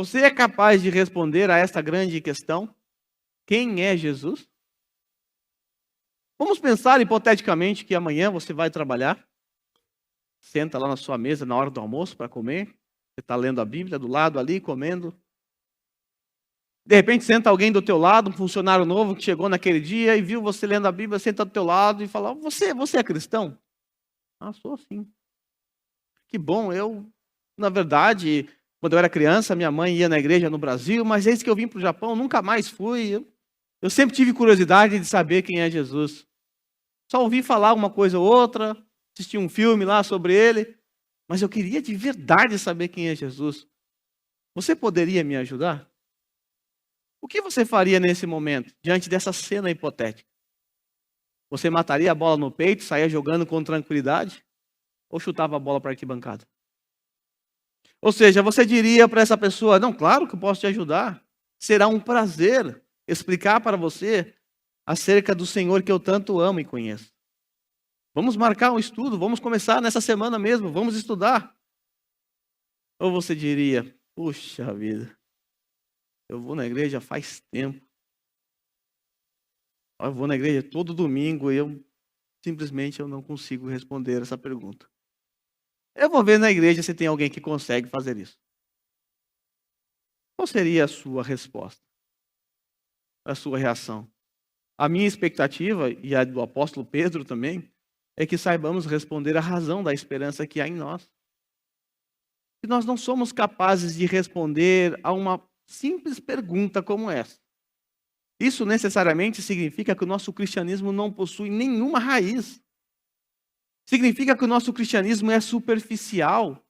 Você é capaz de responder a esta grande questão? Quem é Jesus? Vamos pensar hipoteticamente que amanhã você vai trabalhar, senta lá na sua mesa na hora do almoço para comer, você está lendo a Bíblia do lado ali, comendo. De repente senta alguém do teu lado, um funcionário novo que chegou naquele dia e viu você lendo a Bíblia, senta do teu lado e fala: você é cristão? Ah, sou sim. Que bom, na verdade, quando eu era criança, minha mãe ia na igreja no Brasil, mas desde que eu vim para o Japão, nunca mais fui. Eu sempre tive curiosidade de saber quem é Jesus. Só ouvi falar uma coisa ou outra, assisti um filme lá sobre ele, mas eu queria de verdade saber quem é Jesus. Você poderia me ajudar? O que você faria nesse momento, diante dessa cena hipotética? Você mataria a bola no peito, saía jogando com tranquilidade? Ou chutava a bola para a arquibancada? Ou seja, você diria para essa pessoa: não, claro que eu posso te ajudar. Será um prazer explicar para você acerca do Senhor que eu tanto amo e conheço. Vamos marcar um estudo, vamos começar nessa semana mesmo, vamos estudar. Ou você diria: puxa vida, eu vou na igreja faz tempo. Eu vou na igreja todo domingo e eu não consigo responder essa pergunta. Eu vou ver na igreja se tem alguém que consegue fazer isso. Qual seria a sua resposta? A sua reação? A minha expectativa, e a do apóstolo Pedro também, é que saibamos responder a razão da esperança que há em nós. E nós não somos capazes de responder a uma simples pergunta como essa. Isso necessariamente significa que o nosso cristianismo não possui nenhuma raiz. Significa que o nosso cristianismo é superficial.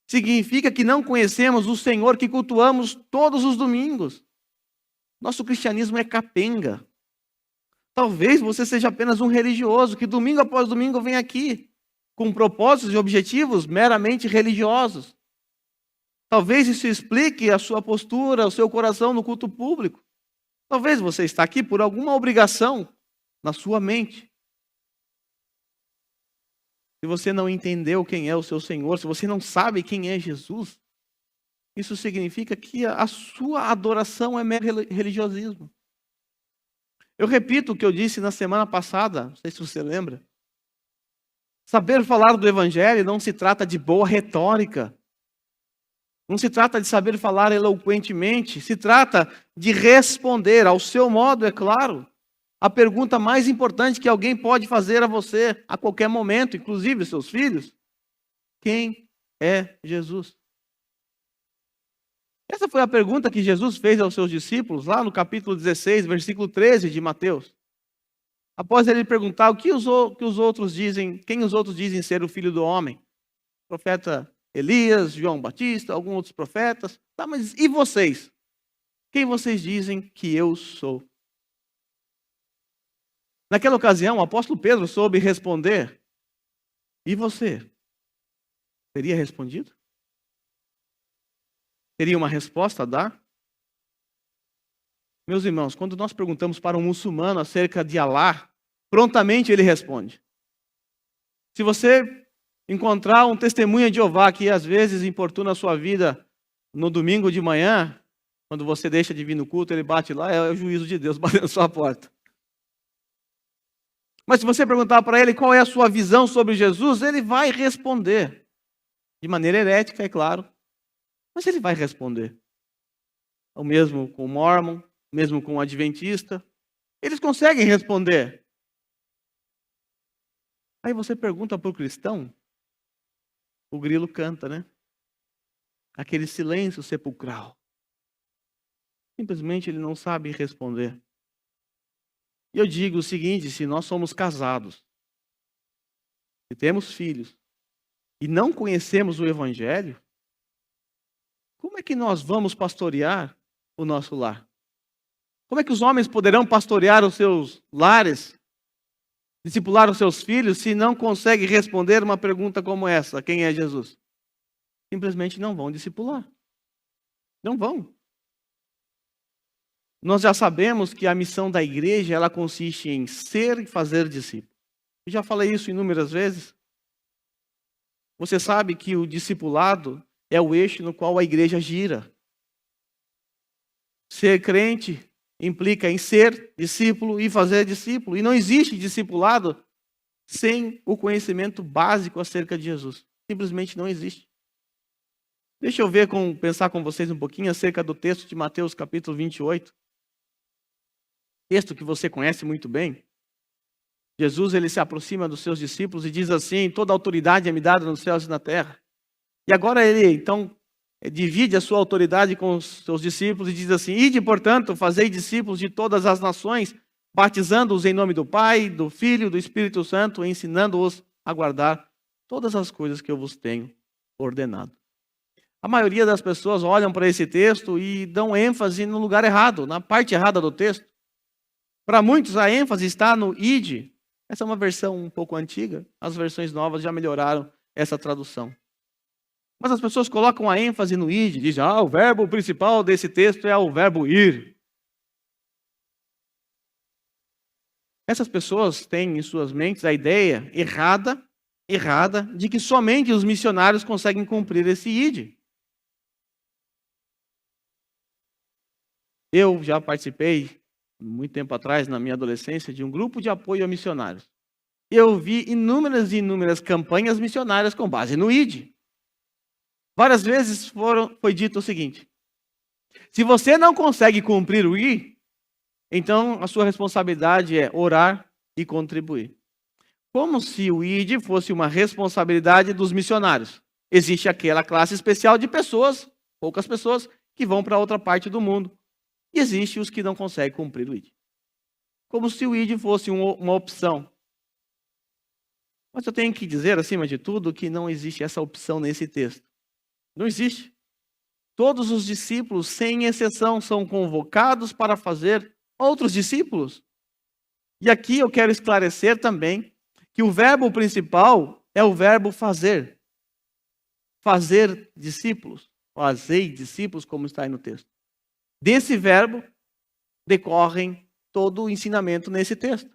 Significa que não conhecemos o Senhor que cultuamos todos os domingos. Nosso cristianismo é capenga. Talvez você seja apenas um religioso que domingo após domingo vem aqui com propósitos e objetivos meramente religiosos. Talvez isso explique a sua postura, o seu coração no culto público. Talvez você está aqui por alguma obrigação na sua mente. Se você não entendeu quem é o seu Senhor, se você não sabe quem é Jesus, isso significa que a sua adoração é mero religiosismo. Eu repito o que eu disse na semana passada, não sei se você lembra. Saber falar do Evangelho não se trata de boa retórica. Não se trata de saber falar eloquentemente. Se trata de responder, ao seu modo, é claro, a pergunta mais importante que alguém pode fazer a você a qualquer momento, inclusive seus filhos. Quem é Jesus? Essa foi a pergunta que Jesus fez aos seus discípulos, lá no capítulo 16, versículo 13 de Mateus. Após ele perguntar quem os outros dizem ser o Filho do Homem. O profeta Elias, João Batista, alguns outros profetas. Tá, mas e vocês? Quem vocês dizem que eu sou? Naquela ocasião, o apóstolo Pedro soube responder. E você? Teria respondido? Teria uma resposta a dar? Meus irmãos, quando nós perguntamos para um muçulmano acerca de Alá, prontamente ele responde. Se você encontrar um testemunha de Jeová que às vezes importuna a sua vida no domingo de manhã, quando você deixa de vir no culto, ele bate lá, é o juízo de Deus batendo na sua porta. Mas se você perguntar para ele qual é a sua visão sobre Jesus, ele vai responder. De maneira herética, é claro. Mas ele vai responder. O mesmo com o Mormon, o mesmo com o Adventista. Eles conseguem responder. Aí você pergunta para o cristão, o grilo canta, né? Aquele silêncio sepulcral. Simplesmente ele não sabe responder. E eu digo o seguinte: se nós somos casados, e temos filhos, e não conhecemos o Evangelho, como é que nós vamos pastorear o nosso lar? Como é que os homens poderão pastorear os seus lares, discipular os seus filhos, se não conseguem responder uma pergunta como essa: quem é Jesus? Simplesmente não vão discipular. Não vão. Nós já sabemos que a missão da igreja, ela consiste em ser e fazer discípulos. Eu já falei isso inúmeras vezes. Você sabe que o discipulado é o eixo no qual a igreja gira. Ser crente implica em ser discípulo e fazer discípulo. E não existe discipulado sem o conhecimento básico acerca de Jesus. Simplesmente não existe. Deixa eu pensar com vocês um pouquinho acerca do texto de Mateus capítulo 28. Texto que você conhece muito bem. Jesus ele se aproxima dos seus discípulos e diz assim: toda autoridade é me dada nos céus e na terra. E agora ele, então, divide a sua autoridade com os seus discípulos e diz assim: ide, portanto, fazei discípulos de todas as nações, batizando-os em nome do Pai, do Filho e do Espírito Santo, ensinando-os a guardar todas as coisas que eu vos tenho ordenado. A maioria das pessoas olham para esse texto e dão ênfase no lugar errado, na parte errada do texto. Para muitos, a ênfase está no ide. Essa é uma versão um pouco antiga. As versões novas já melhoraram essa tradução. Mas as pessoas colocam a ênfase no id, dizem, o verbo principal desse texto é o verbo ir. Essas pessoas têm em suas mentes a ideia errada, de que somente os missionários conseguem cumprir esse id. Eu já participei, muito tempo atrás, na minha adolescência, de um grupo de apoio a missionários. Eu vi inúmeras e inúmeras campanhas missionárias com base no id. Várias vezes foi dito o seguinte: se você não consegue cumprir o ir, então a sua responsabilidade é orar e contribuir. Como se o id fosse uma responsabilidade dos missionários. Existe aquela classe especial de pessoas, poucas pessoas, que vão para outra parte do mundo. E existe os que não conseguem cumprir o id. Como se o id fosse uma opção. Mas eu tenho que dizer, acima de tudo, que não existe essa opção nesse texto. Não existe. Todos os discípulos, sem exceção, são convocados para fazer outros discípulos. E aqui eu quero esclarecer também que o verbo principal é o verbo fazer. Fazer discípulos. Fazei discípulos, como está aí no texto. Desse verbo decorrem todo o ensinamento nesse texto.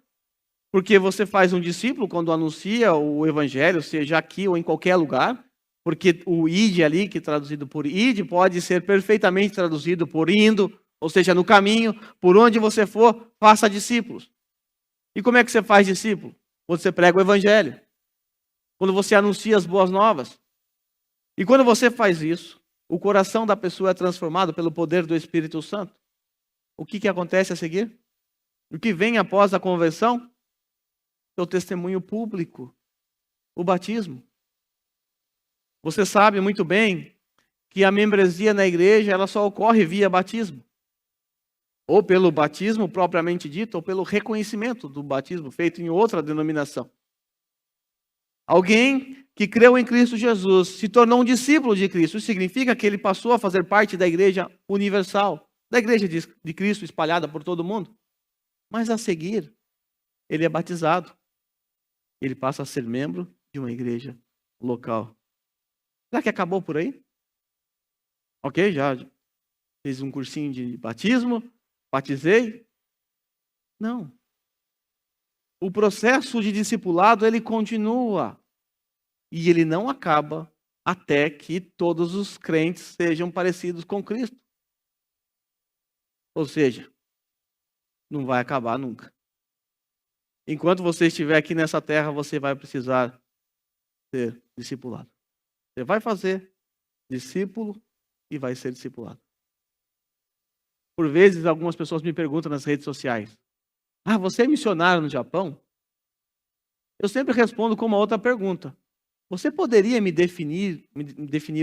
Porque você faz um discípulo quando anuncia o evangelho, seja aqui ou em qualquer lugar. Porque o id ali, que é traduzido por id, pode ser perfeitamente traduzido por indo, ou seja, no caminho, por onde você for, faça discípulos. E como é que você faz discípulo? Quando você prega o evangelho. Quando você anuncia as boas novas. E quando você faz isso, o coração da pessoa é transformado pelo poder do Espírito Santo. O que acontece a seguir? O que vem após a conversão? É o testemunho público, o batismo. Você sabe muito bem que a membresia na igreja ela só ocorre via batismo. Ou pelo batismo propriamente dito, ou pelo reconhecimento do batismo feito em outra denominação. Alguém que creu em Cristo Jesus se tornou um discípulo de Cristo. Isso significa que ele passou a fazer parte da igreja universal, da igreja de Cristo espalhada por todo mundo. Mas a seguir, ele é batizado. Ele passa a ser membro de uma igreja local. Será que acabou por aí? Ok, já fiz um cursinho de batismo, batizei? Não. O processo de discipulado, ele continua. E ele não acaba até que todos os crentes sejam parecidos com Cristo. Ou seja, não vai acabar nunca. Enquanto você estiver aqui nessa terra, você vai precisar ser discipulado. Você vai fazer discípulo e vai ser discipulado. Por vezes, algumas pessoas me perguntam nas redes sociais: você é missionário no Japão? Eu sempre respondo com uma outra pergunta. Você poderia me definir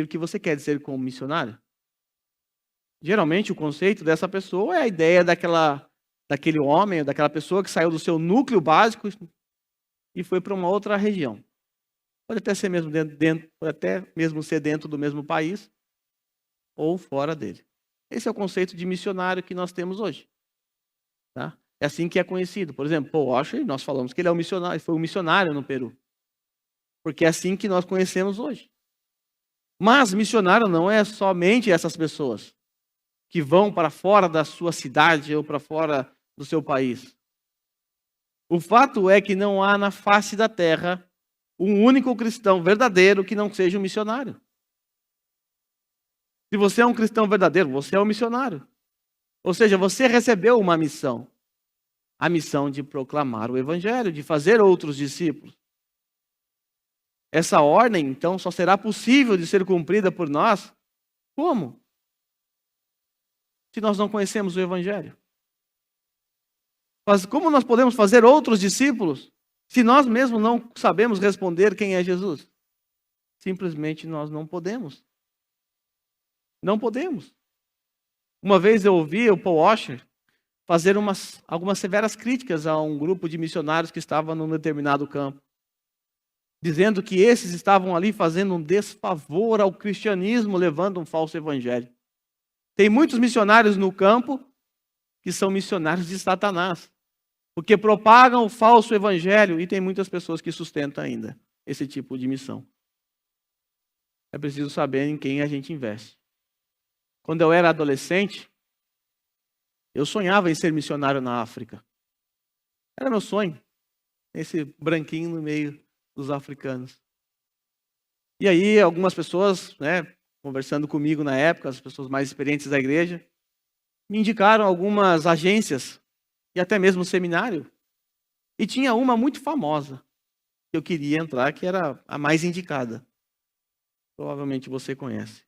o que você quer dizer como missionário? Geralmente, o conceito dessa pessoa é a ideia daquele homem, daquela pessoa que saiu do seu núcleo básico e foi para uma outra região. Pode até ser mesmo ser dentro do mesmo país ou fora dele. Esse é o conceito de missionário que nós temos hoje. Tá? É assim que é conhecido. Por exemplo, Paul Washer, nós falamos que ele é um missionário, foi um missionário no Peru. Porque é assim que nós conhecemos hoje. Mas missionário não é somente essas pessoas que vão para fora da sua cidade ou para fora do seu país. O fato é que não há na face da terra um único cristão verdadeiro que não seja um missionário. Se você é um cristão verdadeiro, você é um missionário. Ou seja, você recebeu uma missão. A missão de proclamar o evangelho, de fazer outros discípulos. Essa ordem, então, só será possível de ser cumprida por nós. Como? Se nós não conhecemos o evangelho. Mas como nós podemos fazer outros discípulos se nós mesmos não sabemos responder quem é Jesus? Simplesmente nós não podemos. Não podemos. Uma vez eu ouvi o Paul Washer fazer algumas severas críticas a um grupo de missionários que estava num determinado campo, dizendo que esses estavam ali fazendo um desfavor ao cristianismo, levando um falso evangelho. Tem muitos missionários no campo que são missionários de Satanás, porque propagam o falso evangelho, e tem muitas pessoas que sustentam ainda esse tipo de missão. É preciso saber em quem a gente investe. Quando eu era adolescente, eu sonhava em ser missionário na África. Era meu sonho, esse branquinho no meio dos africanos. E aí, algumas pessoas, conversando comigo na época, as pessoas mais experientes da igreja, me indicaram algumas agências e até mesmo seminário. E tinha uma muito famosa que eu queria entrar, que era a mais indicada. Provavelmente você conhece.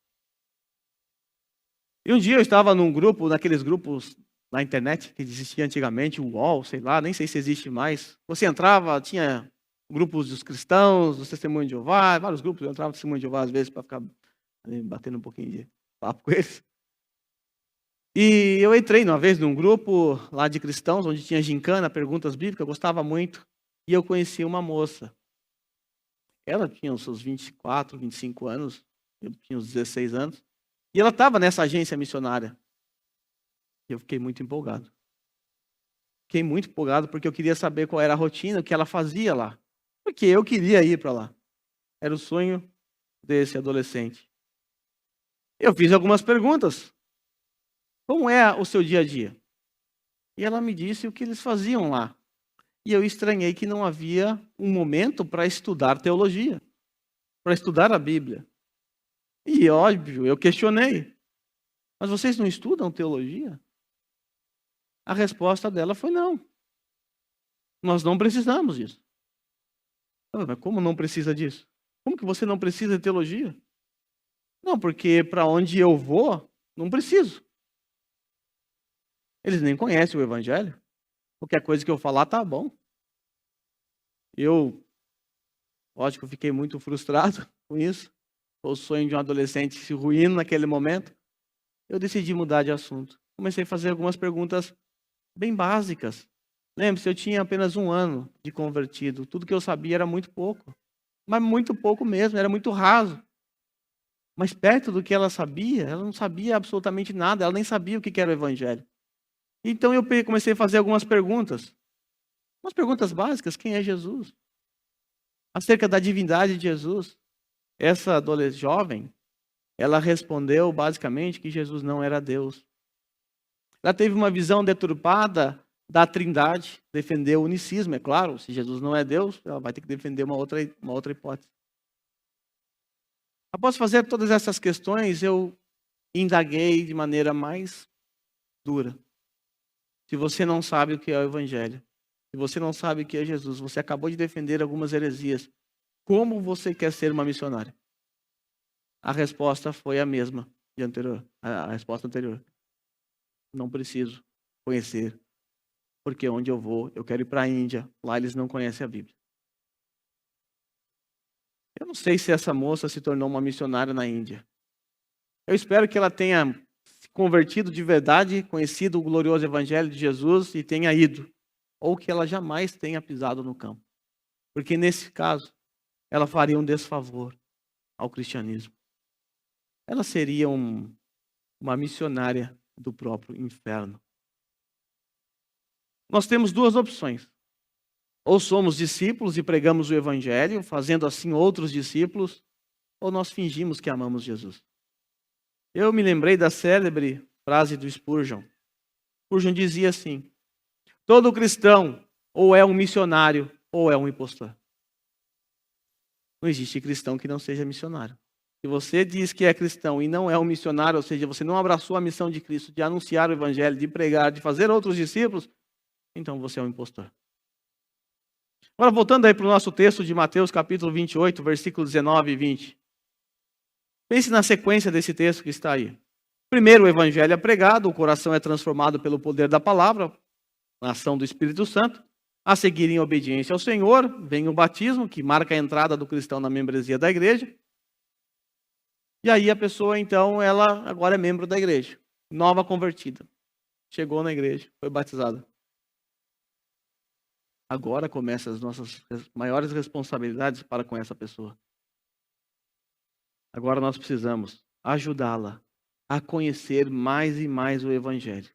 E um dia eu estava num grupo, naqueles grupos na internet que existia antigamente, o UOL, sei lá, nem sei se existe mais. Você entrava, tinha grupos dos cristãos, dos Testemunhos de Jeová, vários grupos. Eu entrava no Testemunho de Jeová às vezes para ficar batendo um pouquinho de papo com eles. E eu entrei uma vez num grupo lá de cristãos, onde tinha gincana, perguntas bíblicas, eu gostava muito. E eu conheci uma moça. Ela tinha os seus 24, 25 anos, eu tinha uns 16 anos. E ela estava nessa agência missionária. E eu fiquei muito empolgado. Fiquei muito empolgado porque eu queria saber qual era a rotina, o que ela fazia lá. Porque eu queria ir para lá. Era o sonho desse adolescente. Eu fiz algumas perguntas. Como é o seu dia a dia? E ela me disse o que eles faziam lá. E eu estranhei que não havia um momento para estudar teologia, para estudar a Bíblia. E óbvio, eu questionei. Mas vocês não estudam teologia? A resposta dela foi não. Nós não precisamos disso. Mas como não precisa disso? Como que você não precisa de teologia? Não, porque para onde eu vou, não preciso. Eles nem conhecem o evangelho. Qualquer coisa que eu falar tá bom. Eu, lógico, fiquei muito frustrado com isso. O sonho de um adolescente se ruindo naquele momento. Eu decidi mudar de assunto. Comecei a fazer algumas perguntas bem básicas. Lembre-se, eu tinha apenas 1 ano de convertido. Tudo que eu sabia era muito pouco. Mas muito pouco mesmo, era muito raso. Mas perto do que ela sabia, ela não sabia absolutamente nada. Ela nem sabia o que era o evangelho. Então eu comecei a fazer algumas perguntas. Umas perguntas básicas. Quem é Jesus? Acerca da divindade de Jesus. Essa adolescente jovem, ela respondeu basicamente que Jesus não era Deus. Ela teve uma visão deturpada da Trindade, defendeu o unicismo, é claro. Se Jesus não é Deus, ela vai ter que defender uma outra hipótese. Após fazer todas essas questões, eu indaguei de maneira mais dura. Se você não sabe o que é o Evangelho, se você não sabe o que é Jesus, você acabou de defender algumas heresias, como você quer ser uma missionária? A resposta foi a mesma de anterior, a resposta anterior. Não preciso conhecer, porque onde eu vou, eu quero ir para a Índia, lá eles não conhecem a Bíblia. Eu não sei se essa moça se tornou uma missionária na Índia. Eu espero que ela tenha se convertido de verdade, conhecido o glorioso Evangelho de Jesus e tenha ido. Ou que ela jamais tenha pisado no campo. Porque nesse caso, ela faria um desfavor ao cristianismo. Ela seria uma missionária do próprio inferno. Nós temos 2 opções. Ou somos discípulos e pregamos o Evangelho, fazendo assim outros discípulos, ou nós fingimos que amamos Jesus. Eu me lembrei da célebre frase do Spurgeon. Spurgeon dizia assim: todo cristão ou é um missionário ou é um impostor. Não existe cristão que não seja missionário. Se você diz que é cristão e não é um missionário, ou seja, você não abraçou a missão de Cristo de anunciar o evangelho, de pregar, de fazer outros discípulos, então você é um impostor. Agora, voltando aí para o nosso texto de Mateus, capítulo 28, versículos 19 e 20. Pense na sequência desse texto que está aí. Primeiro, o evangelho é pregado, o coração é transformado pelo poder da palavra, na ação do Espírito Santo. A seguir, em obediência ao Senhor, vem o batismo, que marca a entrada do cristão na membresia da igreja. E aí a pessoa, então, ela agora é membro da igreja, nova convertida. Chegou na igreja, foi batizada. Agora começam as nossas maiores responsabilidades para com essa pessoa. Agora nós precisamos ajudá-la a conhecer mais e mais o evangelho.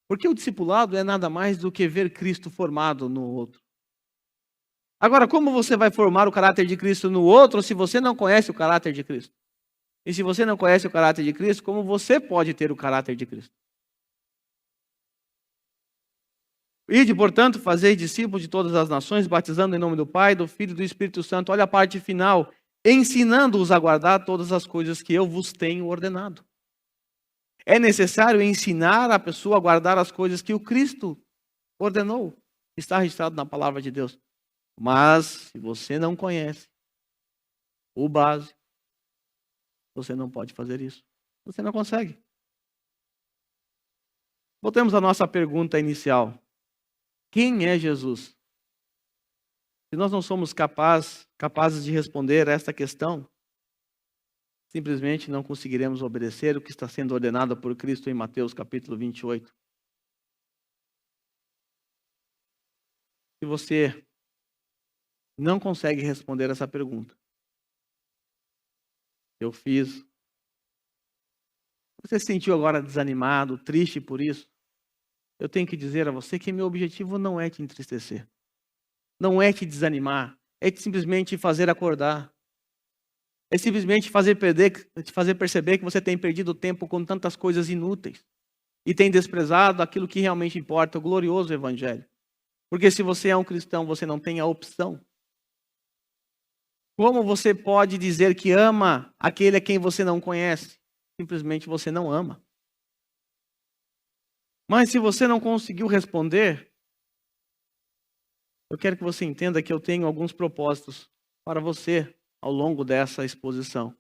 Porque o discipulado é nada mais do que ver Cristo formado no outro. Agora, como você vai formar o caráter de Cristo no outro se você não conhece o caráter de Cristo? E se você não conhece o caráter de Cristo, como você pode ter o caráter de Cristo? Ide, portanto, fazei discípulos de todas as nações, batizando em nome do Pai, do Filho e do Espírito Santo. Olha a parte final. Ensinando-os a guardar todas as coisas que eu vos tenho ordenado. É necessário ensinar a pessoa a guardar as coisas que o Cristo ordenou. Está registrado na palavra de Deus. Mas, se você não conhece o básico, você não pode fazer isso. Você não consegue. Voltemos à nossa pergunta inicial. Quem é Jesus? Se nós não somos capazes de responder a esta questão, simplesmente não conseguiremos obedecer o que está sendo ordenado por Cristo em Mateus capítulo 28. Se você não consegue responder essa pergunta, eu fiz. Você se sentiu agora desanimado, triste por isso? Eu tenho que dizer a você que meu objetivo não é te entristecer. Não é te desanimar. É simplesmente te fazer acordar. É simplesmente te fazer perceber que você tem perdido tempo com tantas coisas inúteis. E tem desprezado aquilo que realmente importa, o glorioso evangelho. Porque se você é um cristão, você não tem a opção. Como você pode dizer que ama aquele a quem você não conhece? Simplesmente você não ama. Mas se você não conseguiu responder, eu quero que você entenda que eu tenho alguns propósitos para você ao longo dessa exposição.